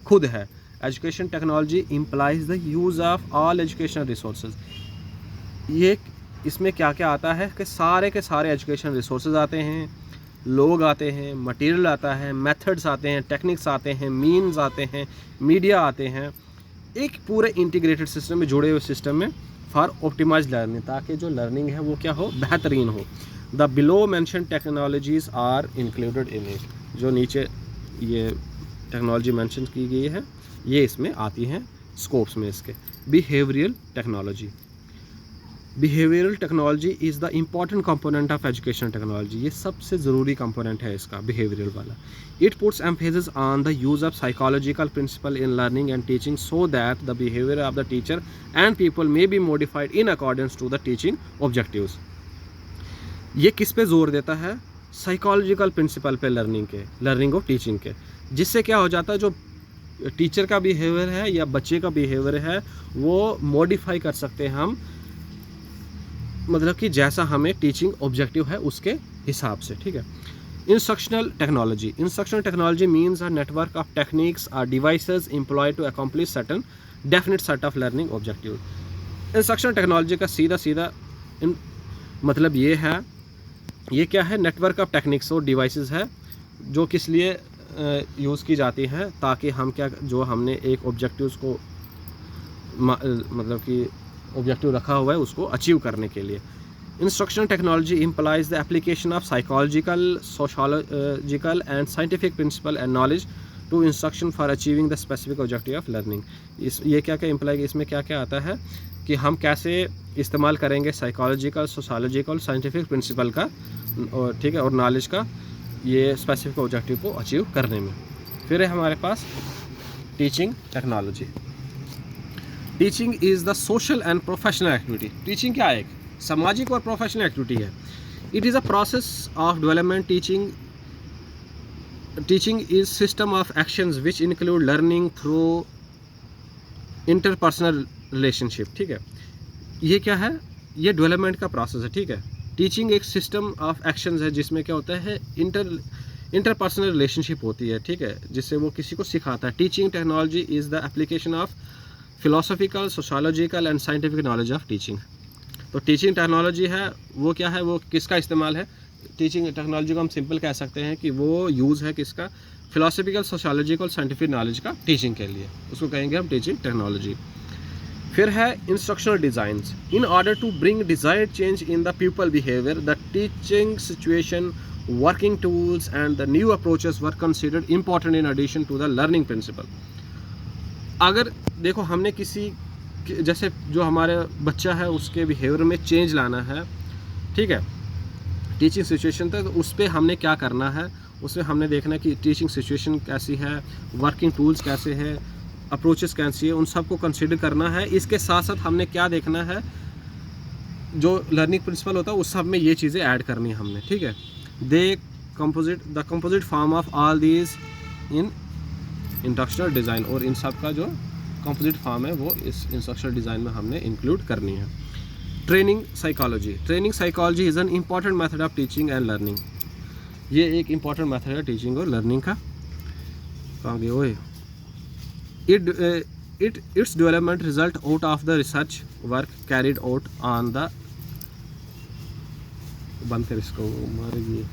खुद है। Education technology implies the use of all educational resources. ये इसमें क्या क्या आता है कि सारे के सारे एजुकेशन रिसोर्सेज आते हैं, लोग आते हैं, मटेरियल आता है, मेथड्स आते हैं, टेक्निक्स आते हैं, मीन्स आते हैं, मीडिया आते हैं, एक पूरे इंटीग्रेटेड सिस्टम में, जुड़े हुए सिस्टम में फॉर ऑप्टिमाइज लर्निंग, ताकि जो लर्निंग है वो क्या हो, बेहतरीन हो। The below mention technologies are included in it. जो नीचे ये टेक्नोलॉजी मेंशन की गई है ये इसमें आती हैं स्कोप्स में इसके। Behavioural technology. Behavioural technology is the important component of education technology. ये सबसे ज़रूरी कंपोनेंट है इसका, बिहेवियरल वाला। It puts emphasis on the use of psychological principle in learning and teaching so that the behaviour of the teacher and people may be modified in accordance to the teaching objectives. ये किस पे जोर देता है? Psychological principle पे, learning और teaching के। जिससे क्या हो जाता है, जो टीचर का बिहेवियर है या बच्चे का बिहेवियर है वो मॉडिफाई कर सकते हैं हम, मतलब कि जैसा हमें टीचिंग ऑब्जेक्टिव है उसके हिसाब से, ठीक है। Instructional technology means a network of techniques और devices employed to accomplish certain definite set of learning objective. Instructional technology का सीधा मतलब ये है, ये क्या है, नेटवर्क ऑफ टेक्निक्स और डिवाइसेस है जो किस लिए यूज़ की जाती हैं, ताकि हम क्या, जो हमने एक ऑब्जेक्टिव को मतलब कि ऑब्जेक्टिव रखा हुआ है उसको अचीव करने के लिए। Instructional technology implies the application of psychological, sociological and scientific principle and knowledge to instruction for achieving the specific objective of learning. ये क्या क्या इम्प्लाई, इसमें क्या क्या आता है कि हम कैसे इस्तेमाल करेंगे साइकोलॉजिकल, सोशोलॉजिकल, साइंटिफिक प्रिंसिपल का, और ठीक है, और नॉलेज का, ये स्पेसिफिक ऑब्जेक्टिव को अचीव करने में। फिर है हमारे पास teaching technology. Teaching is the social and professional activity. Teaching क्या है? एक सामाजिक और प्रोफेशनल एक्टिविटी है। It is a process of development. Teaching is system of actions which include learning through interpersonal relationship, ठीक है। ये क्या है? ये डेवलपमेंट का प्रोसेस है, ठीक है। टीचिंग एक सिस्टम ऑफ एक्शंस है जिसमें क्या होता है, इंटरपर्सनल रिलेशनशिप होती है, ठीक है, जिससे वो किसी को सिखाता है। Teaching technology is the application of philosophical, sociological and scientific knowledge of teaching. तो टीचिंग टेक्नोलॉजी है वो क्या है, वो किसका इस्तेमाल है? टीचिंग टेक्नोलॉजी को हम सिंपल कह सकते हैं कि वो यूज़ है किसका? फिलोसॉफिकल, सोशोलॉजिकल, साइंटिफिक नॉलेज का टीचिंग के लिए, उसको कहेंगे हम टीचिंग टेक्नोलॉजी। फिर है instructional designs. In order to bring desired change in the people behaviour, the teaching situation, working tools and the new approaches were considered important in addition to the learning principle. अगर देखो हमने किसी, जैसे जो हमारे बच्चा है उसके बिहेवियर में चेंज लाना है, ठीक है, टीचिंग सिचुएशन तक, तो उस पर हमने क्या करना है, उसमें हमने देखना है कि टीचिंग सिचुएशन कैसी है, वर्किंग टूल्स कैसे हैं, अप्रोचेस कैसी है, उन सब को कंसिडर करना है। इसके साथ साथ हमने क्या देखना है, जो लर्निंग प्रिंसिपल होता है उस सब में ये चीज़ें ऐड करनी है हमने, ठीक है। The composite form of all these in instructional design, और इन सब का जो कंपोजिट फॉर्म है वो इस इंस्ट्रक्शनल डिज़ाइन में हमने इंक्लूड करनी है। Training psychology is an important method of teaching and learning. ये एक इम्पॉर्टेंट मेथड है टीचिंग और लर्निंग का। कहाँ गए ओए? Its development result out of the research work carried out on the, बंद कर इसको, मारेगी।